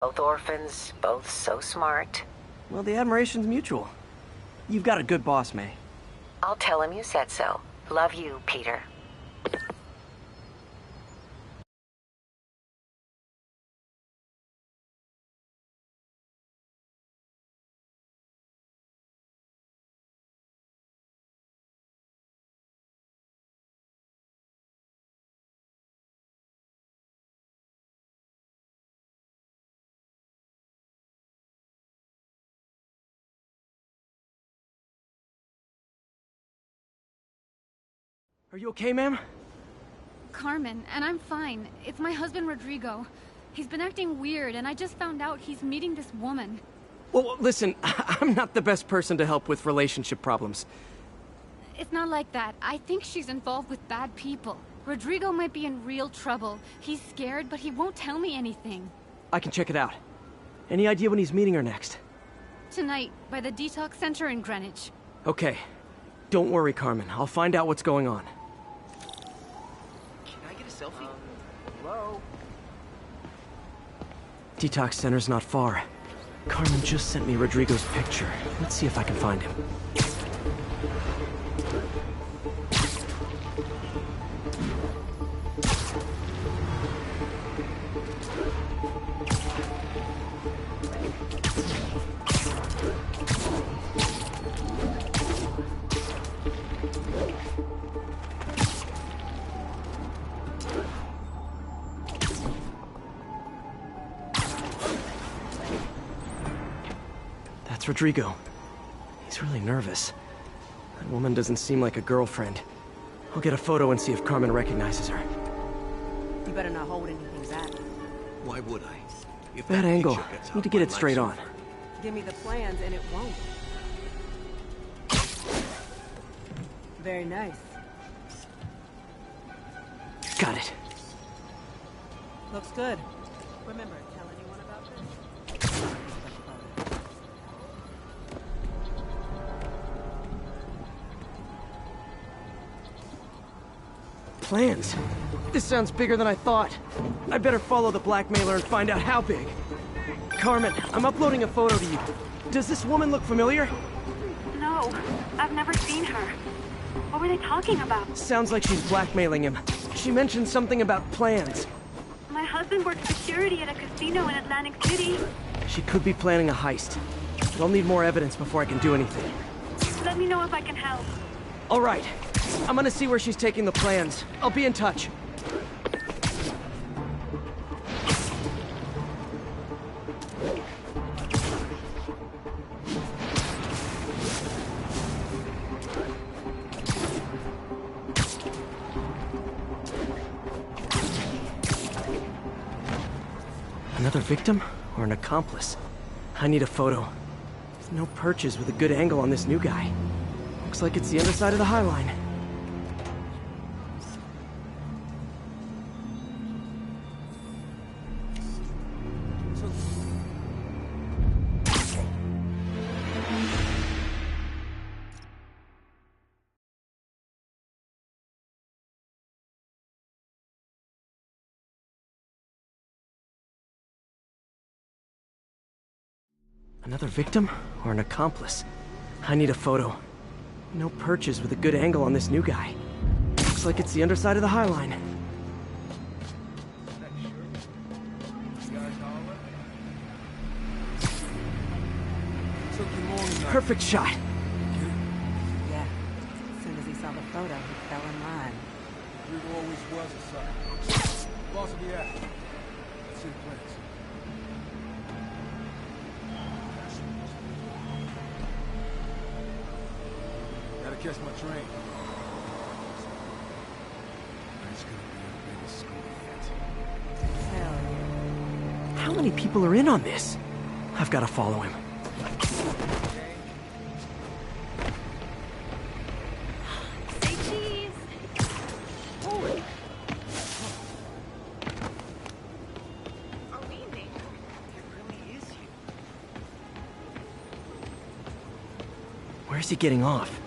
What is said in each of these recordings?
Both orphans, both so smart. Well, the admiration's mutual. You've got a good boss, May. I'll tell him you said so. Love you, Peter. Are you okay, ma'am? Carmen, and I'm fine. It's my husband, Rodrigo. He's been acting weird, and I just found out he's meeting this woman. Well, listen, I'm not the best person to help with relationship problems. It's not like that. I think she's involved with bad people. Rodrigo might be in real trouble. He's scared, but he won't tell me anything. I can check it out. Any idea when he's meeting her next? Tonight, by the detox center in Greenwich. Okay. Don't worry, Carmen. I'll find out what's going on. Can I get a selfie? Hello? Detox center's not far. Carmen just sent me Rodrigo's picture. Let's see if I can find him. That's Rodrigo. He's really nervous. That woman doesn't seem like a girlfriend. I'll get a photo and see if Carmen recognizes her. You better not hold anything back. Why would I? If Bad angle. picture gets Need out, to get my it straight on. life's over. Give me the plans and it won't. Very nice. Got it. Looks good. Remember, tell anyone about this? Plans? This sounds bigger than I thought. I better follow the blackmailer and find out how big. Carmen, I'm uploading a photo to you. Does this woman look familiar? No, I've never seen her. What were they talking about? Sounds like she's blackmailing him. She mentioned something about plans. My husband works security at a casino in Atlantic City. She could be planning a heist. But I'll need more evidence before I can do anything. Let me know if I can help. All right. I'm gonna see where she's taking the plans. I'll be in touch. Another victim or an accomplice? I need a photo. There's no perches with a good angle on this new guy. Looks like it's the underside of the High Line. Another victim or an accomplice? I need a photo. No perches with a good angle on this new guy. Looks like it's the underside of the High Line. Perfect shot. Yeah. As soon as he saw the photo, he fell in line. Rodrigo always was a sucker. Boss will be at. Let's see the plans. Gotta catch my train. That's gonna be our biggest school yet. Hell yeah. How many people are in on this? I've got to follow him. Say cheese! Are we in danger? It really is you. Where's he getting off?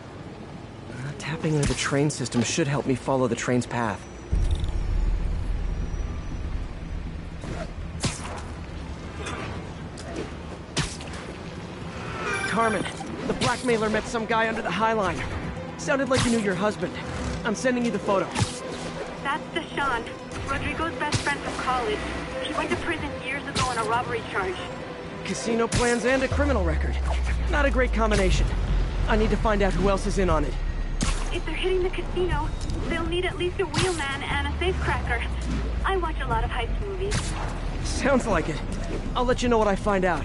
Tapping into the train system should help me follow the train's path. Carmen, the blackmailer met some guy under the High Line. Sounded like he knew your husband. I'm sending you the photo. That's Deshaun, Rodrigo's best friend from college. He went to prison years ago on a robbery charge. Casino plans and a criminal record. Not a great combination. I need to find out who else is in on it. If they're hitting the casino, they'll need at least a wheelman and a safecracker. I watch a lot of heist movies. Sounds like it. I'll let you know what I find out.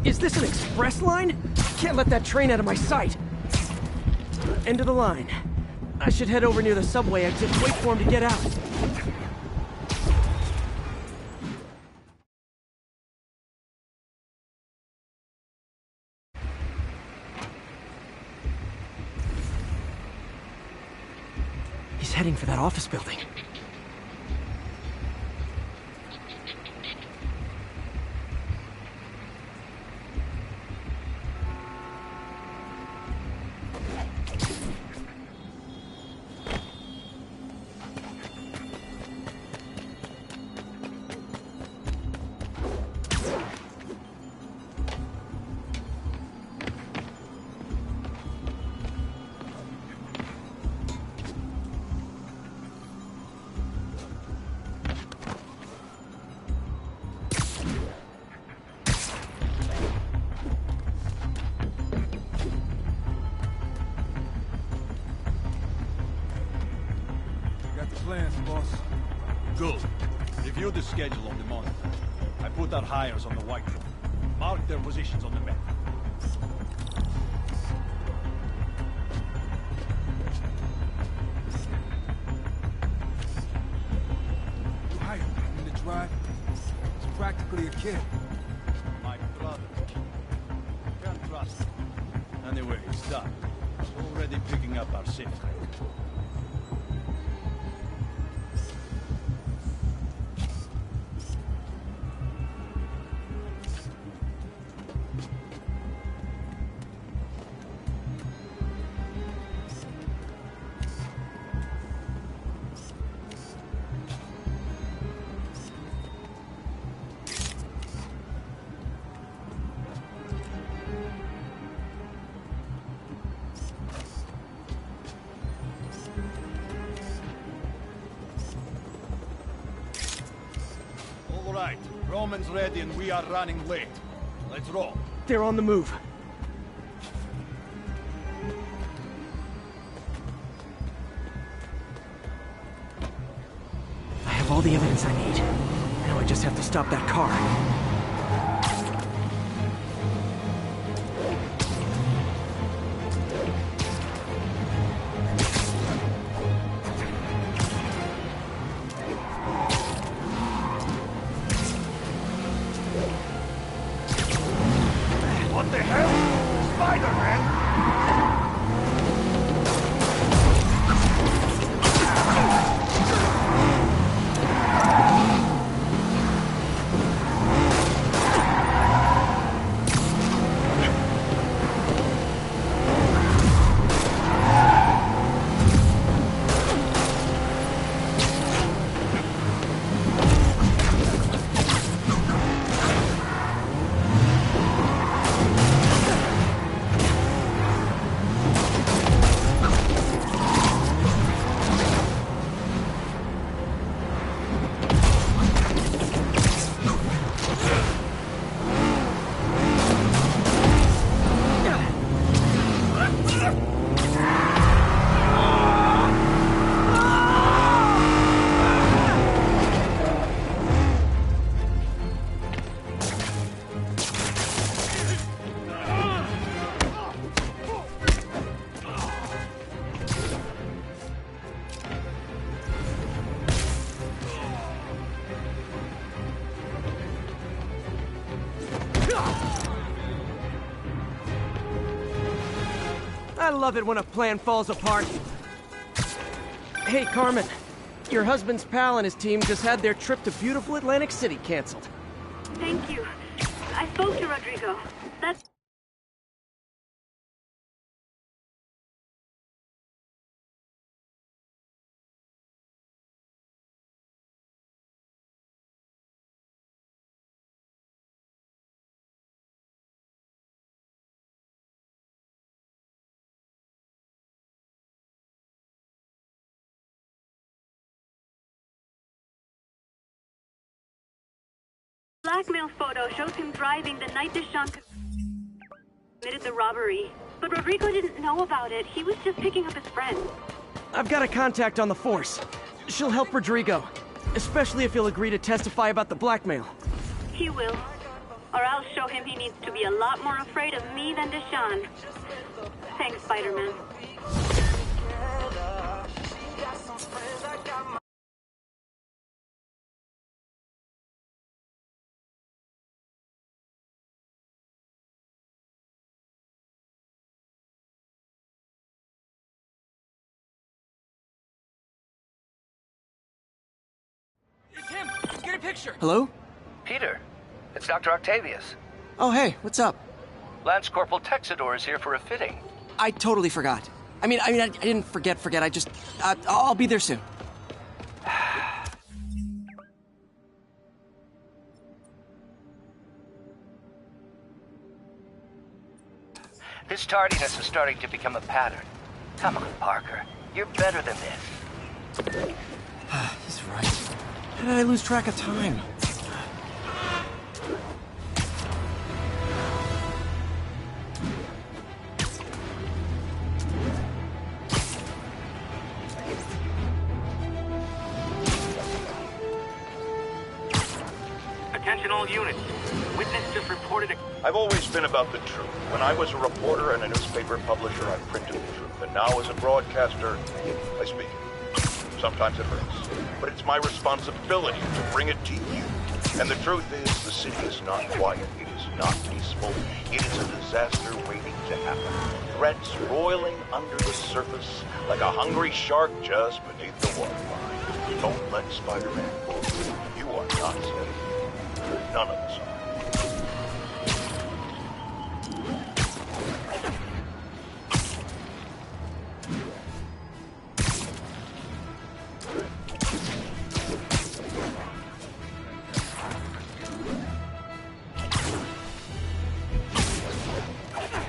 Is this an express line? Can't let that train out of my sight. End of the line. I should head over near the subway exit and wait for him to get out. He's heading for that office building. Plans, boss. Good. Review the schedule on the monitor. I put our hires on the whiteboard. Mark their positions on the map. You hired him to drive. He's practically a kid. My brother. Can't trust him. Anyway, it's done. He's already picking up our safety. All right, Roman's ready and we are running late. Let's roll. They're on the move. I have all the evidence I need. Now I just have to stop that car. What the hell? Spider-Man! I love it when a plan falls apart. Hey, Carmen. Your husband's pal and his team just had their trip to beautiful Atlantic City canceled. Thank you. I spoke to Rodrigo. That's... Blackmail photo shows him driving the night Deshaun committed the robbery. But Rodrigo didn't know about it. He was just picking up his friend. I've got a contact on the Force. She'll help Rodrigo, especially if he'll agree to testify about the blackmail. He will. Or I'll show him he needs to be a lot more afraid of me than Deshaun. Thanks, Spider-Man. It's him! Get a picture! Hello? Peter, it's Dr. Octavius. Oh, hey, what's up? Lance Corporal Texador is here for a fitting. I totally forgot. I didn't forget. I just, I'll be there soon. This tardiness is starting to become a pattern. Come on, Parker. You're better than this. He's right. How did I lose track of time? Attention all units. Witness just reported a... I've always been about the truth. When I was a reporter and a newspaper publisher, I printed the truth. And now as a broadcaster, I speak it. Sometimes it hurts. But it's my responsibility to bring it to you. And the truth is, the city is not quiet. It is not peaceful. It is a disaster waiting to happen. Threats roiling under the surface like a hungry shark just beneath the waterline. Don't let Spider-Man fool you. You are not safe. None of us are.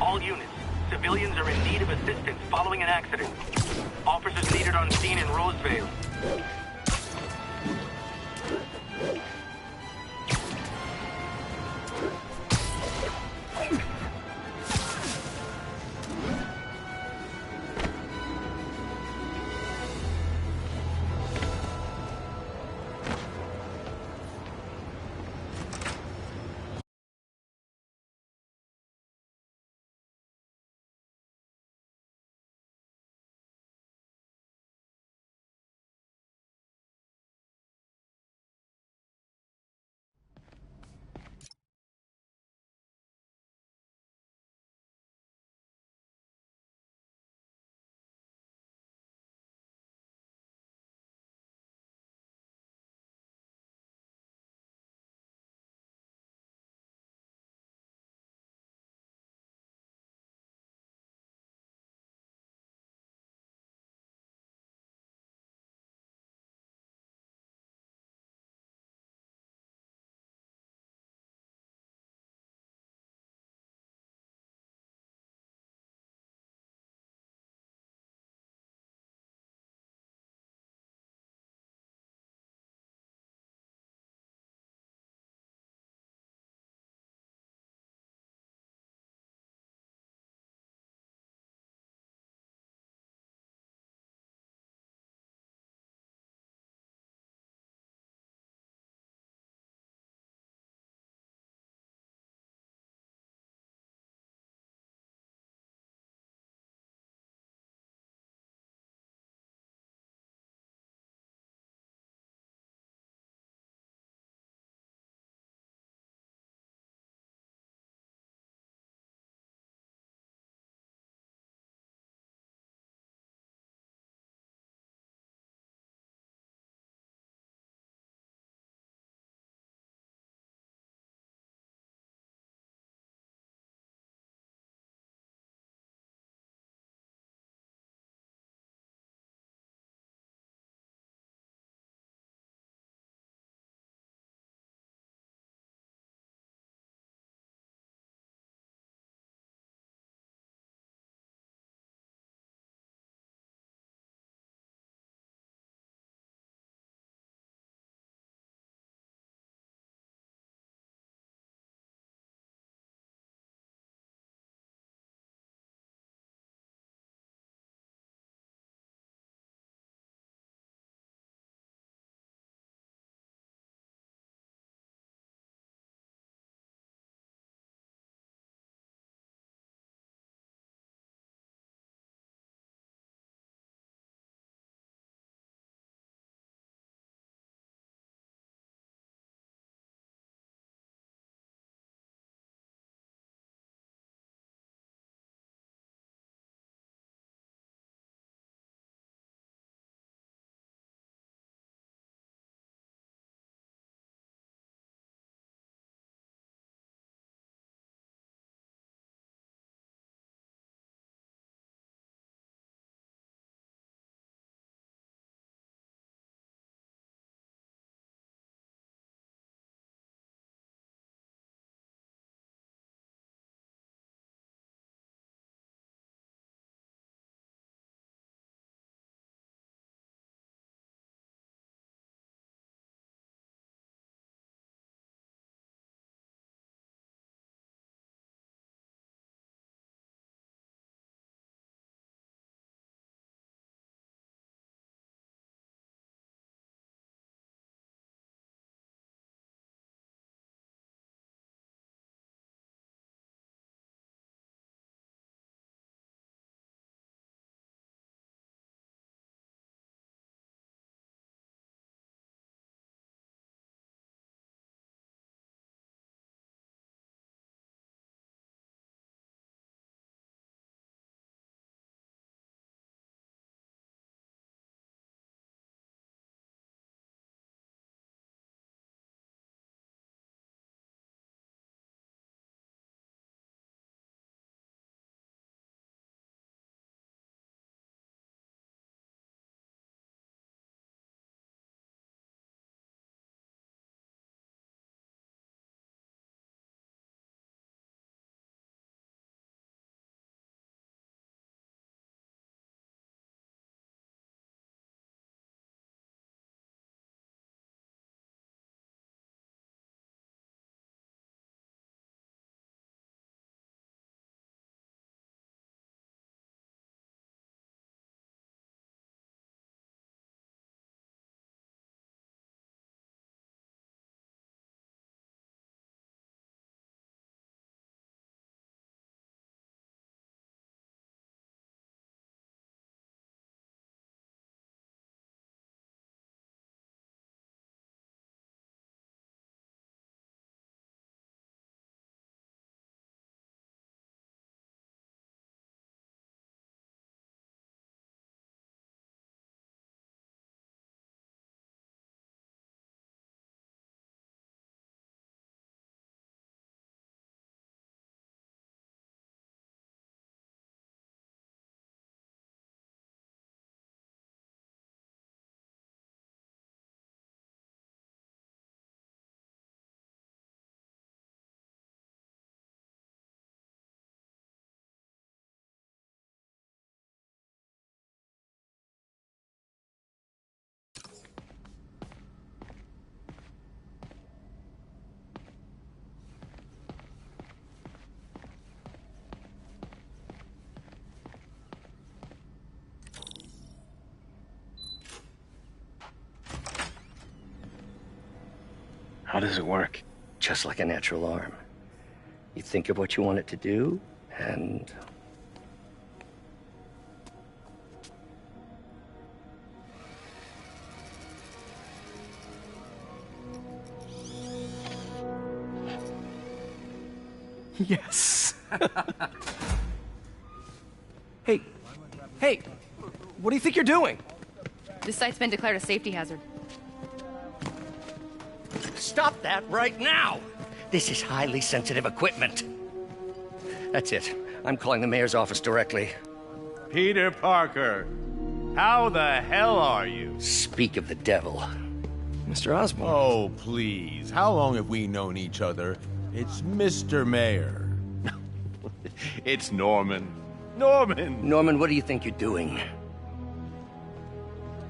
All units. Civilians are in need of assistance following an accident. Officers needed on scene in Rosevale. How does it work? Just like a natural arm. You think of what you want it to do, and... Yes. Hey, what do you think you're doing? This site's been declared a safety hazard. Stop that right now! This is highly sensitive equipment. That's it. I'm calling the mayor's office directly. Peter Parker, how the hell are you? Speak of the devil. Mr. Osborn. Oh, please. How long have we known each other? It's Mr. Mayor. It's Norman. Norman! Norman, what do you think you're doing?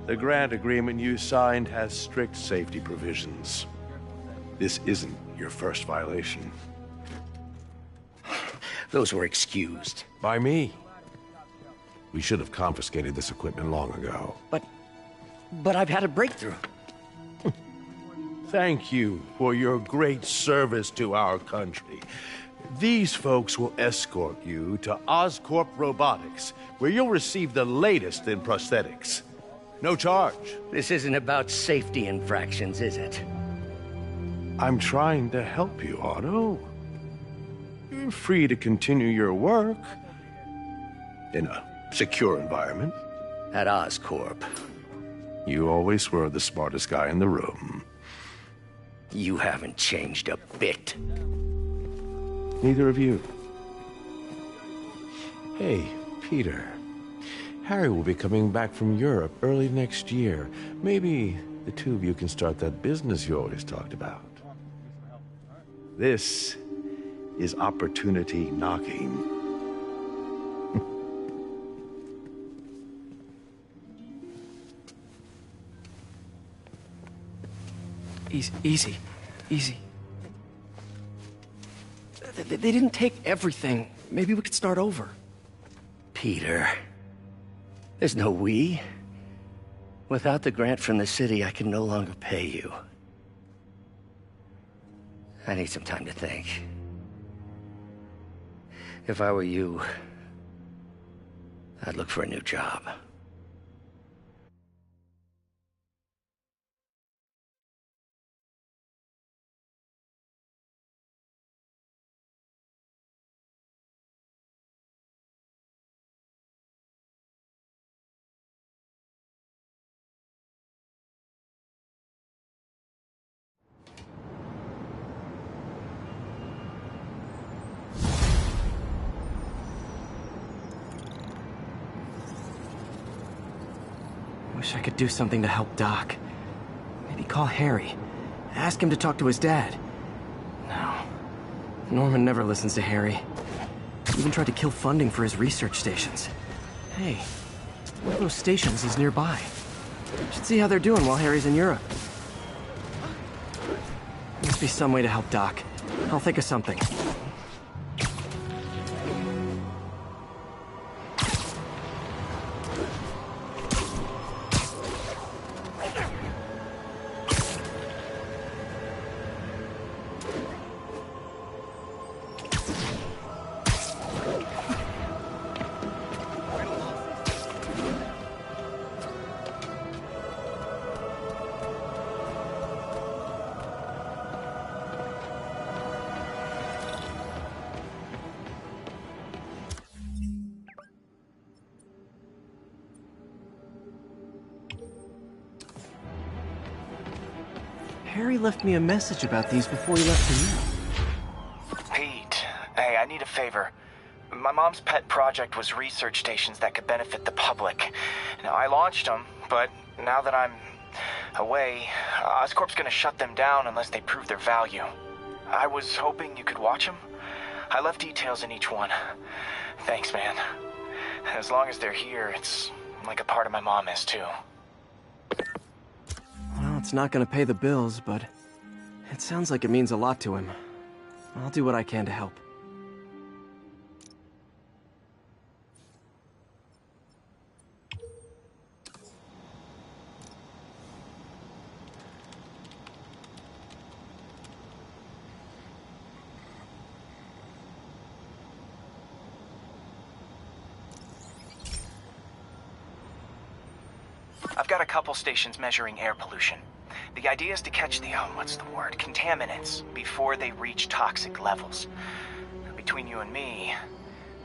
The grant agreement you signed has strict safety provisions. This isn't your first violation. Those were excused. By me. We should have confiscated this equipment long ago. But I've had a breakthrough. Thank you for your great service to our country. These folks will escort you to Oscorp Robotics, where you'll receive the latest in prosthetics. No charge. This isn't about safety infractions, is it? I'm trying to help you, Otto. You're free to continue your work in a secure environment. At Oscorp. You always were the smartest guy in the room. You haven't changed a bit. Neither of you. Hey, Peter. Harry will be coming back from Europe early next year. Maybe the two of you can start that business you always talked about. This is opportunity knocking. Easy. They didn't take everything. Maybe we could start over. Peter, there's no we. Without the grant from the city, I can no longer pay you. I need some time to think. If I were you, I'd look for a new job. Wish I could do something to help Doc. Maybe call Harry. Ask him to talk to his dad. No. Norman never listens to Harry. He even tried to kill funding for his research stations. Hey, one of those stations is nearby. Should see how they're doing while Harry's in Europe. Must be some way to help Doc. I'll think of something. Harry left me a message about these before he left for you. Pete, hey, I need a favor. My mom's pet project was research stations that could benefit the public. Now, I launched them, but now that I'm away, Oscorp's gonna shut them down unless they prove their value. I was hoping you could watch them. I left details in each one. Thanks, man. As long as they're here, it's like a part of my mom is, too. Well, it's not gonna pay the bills, but it sounds like it means a lot to him. I'll do what I can to help. I've got a couple stations measuring air pollution. The idea is to catch the, contaminants before they reach toxic levels. Between you and me,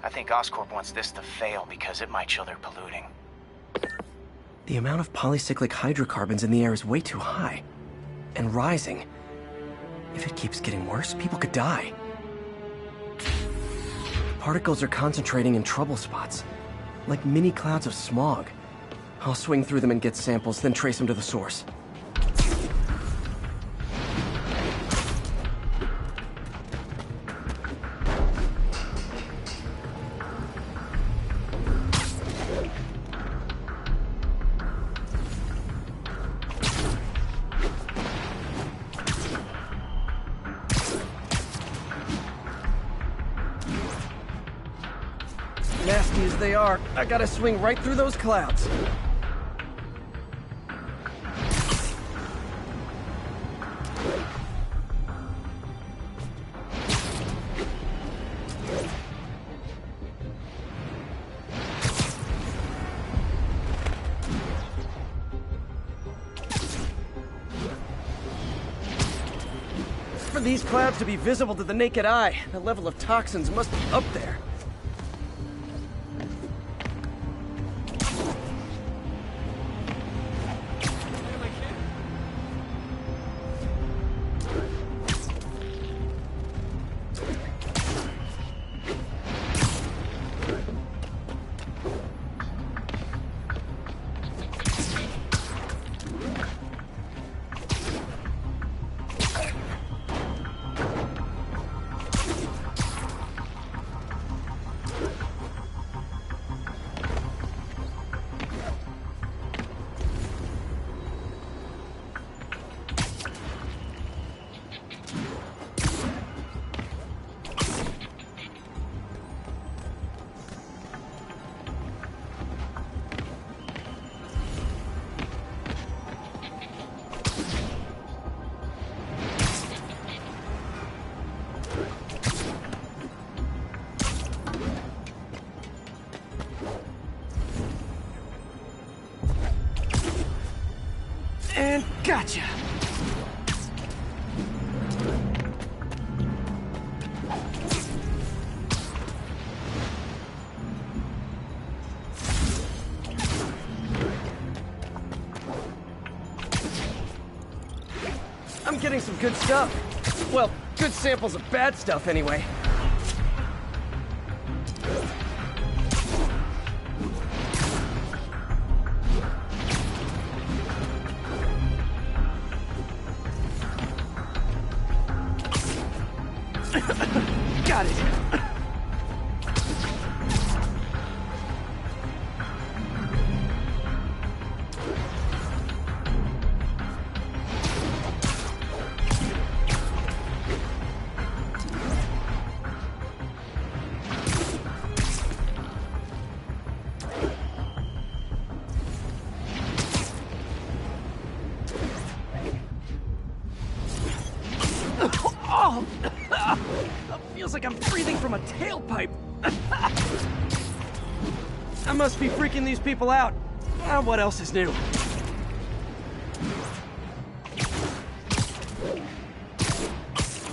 I think Oscorp wants this to fail because it might show they're polluting. The amount of polycyclic hydrocarbons in the air is way too high. And rising. If it keeps getting worse, people could die. Particles are concentrating in trouble spots, like mini clouds of smog. I'll swing through them and get samples, then trace them to the source. Nasty as they are, I gotta swing right through those clouds. For these clouds to be visible to the naked eye, the level of toxins must be up there. And gotcha! I'm getting some good stuff. Well, good samples of bad stuff anyway. Got it. Oh! Feels like I'm breathing from a tailpipe. I must be freaking these people out. What else is new?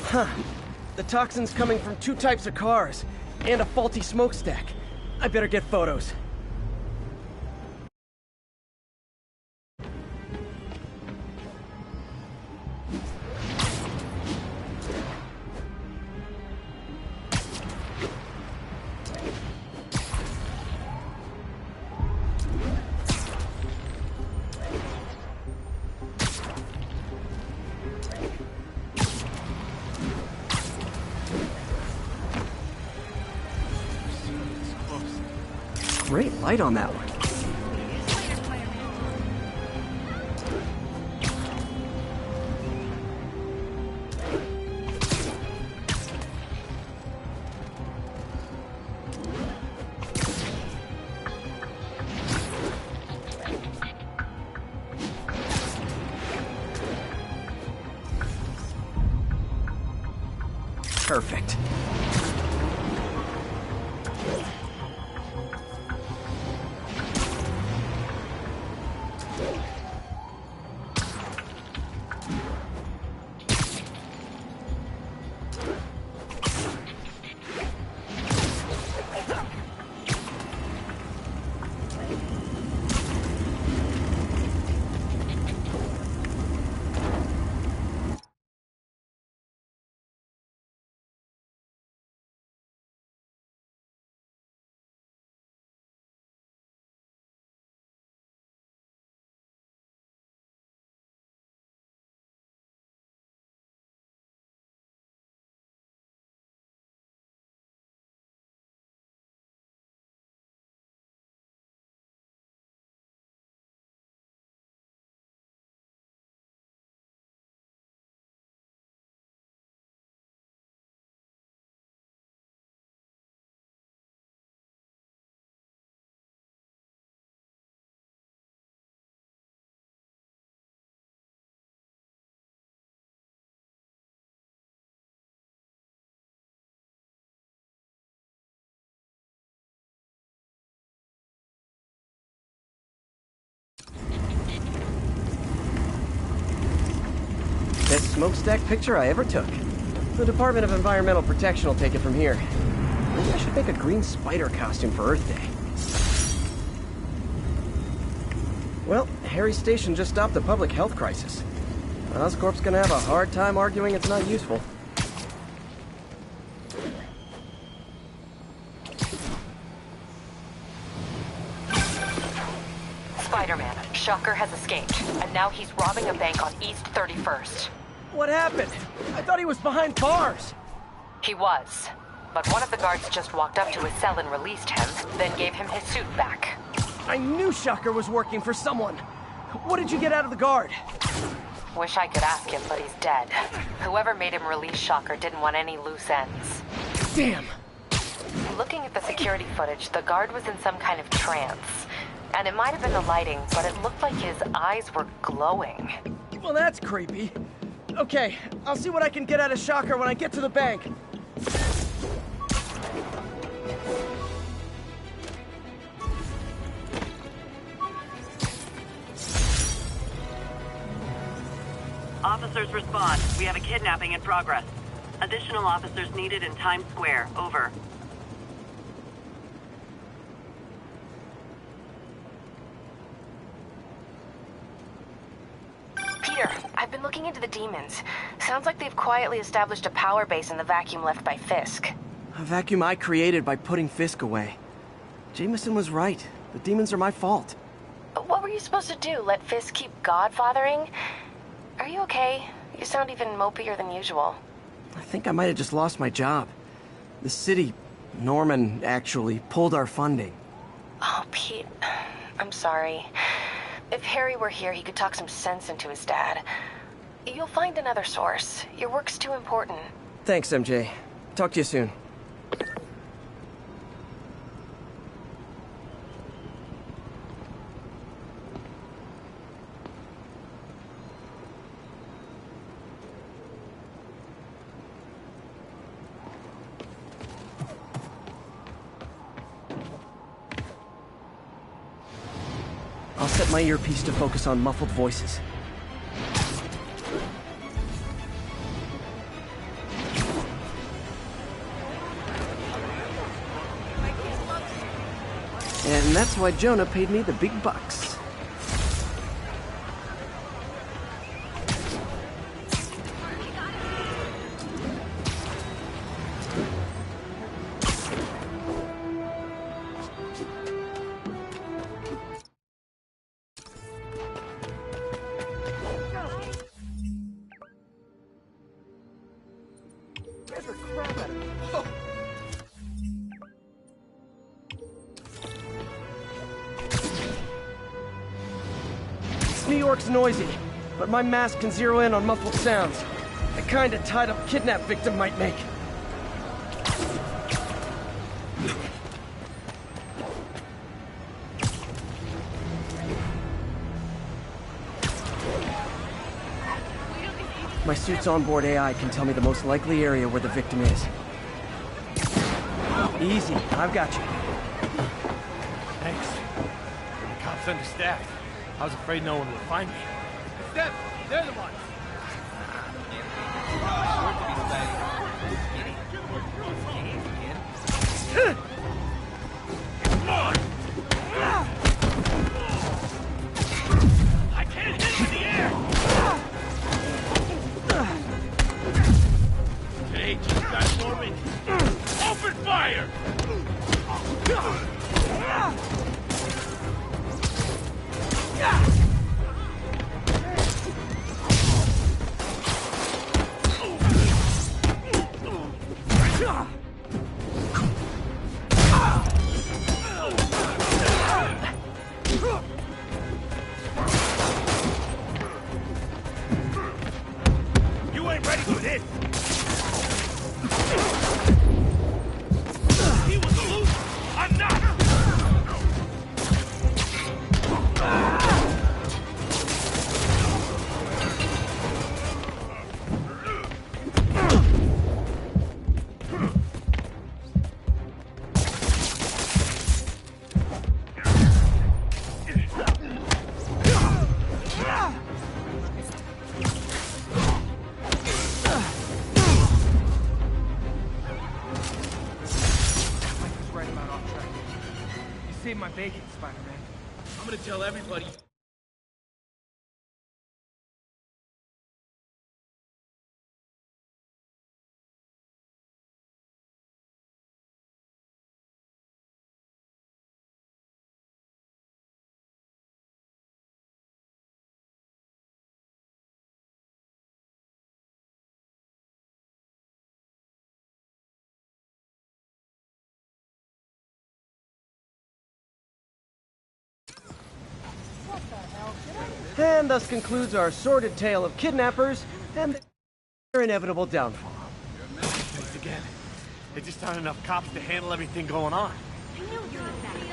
Huh. The toxin's coming from 2 types of cars, and a faulty smokestack. I better get photos. Great light on that one. Perfect. smokestack picture I ever took. The Department of Environmental Protection will take it from here. Maybe I should make a green spider costume for Earth Day. Well, Harry's station just stopped a public health crisis. Oscorp's gonna have a hard time arguing it's not useful. Spider-Man, Shocker has escaped, and now he's robbing a bank on East 31st. What happened? I thought he was behind bars. He was, but one of the guards just walked up to his cell and released him, then gave him his suit back. I knew Shocker was working for someone. What did you get out of the guard? Wish I could ask him, but he's dead. Whoever made him release Shocker didn't want any loose ends. Damn! Looking at the security footage, the guard was in some kind of trance. And it might have been the lighting, but it looked like his eyes were glowing. Well, that's creepy. Okay, I'll see what I can get out of Shocker when I get to the bank. Officers respond. We have a kidnapping in progress. Additional officers needed in Times Square. Over. Peter, I've been looking into the demons. Sounds like they've quietly established a power base in the vacuum left by Fisk. A vacuum I created by putting Fisk away. Jameson was right. The demons are my fault. What were you supposed to do? Let Fisk keep godfathering? Are you okay? You sound even mopier than usual. I think I might have just lost my job. The city, Norman, actually, pulled our funding. Oh, Pete. I'm sorry. If Harry were here, he could talk some sense into his dad. You'll find another source. Your work's too important. Thanks, MJ. Talk to you soon. I'll set my earpiece to focus on muffled voices. And that's why Jonah paid me the big bucks. New York's noisy, but my mask can zero in on muffled sounds. The kind a tied-up kidnap victim might make. My suit's onboard AI can tell me the most likely area where the victim is. Easy, I've got you. Thanks. The cops understaffed. I was afraid no one would find me. It's them! They're the ones! I can't hit in the air! Hey, just got Norman. Open fire! You ain't ready for this! He was loose! I'm not! save my bacon, Spider-Man. I'm gonna tell everybody. And thus concludes our sordid tale of kidnappers and their inevitable downfall. Thanks again. There just aren't enough cops to handle everything going on. I know you're upset.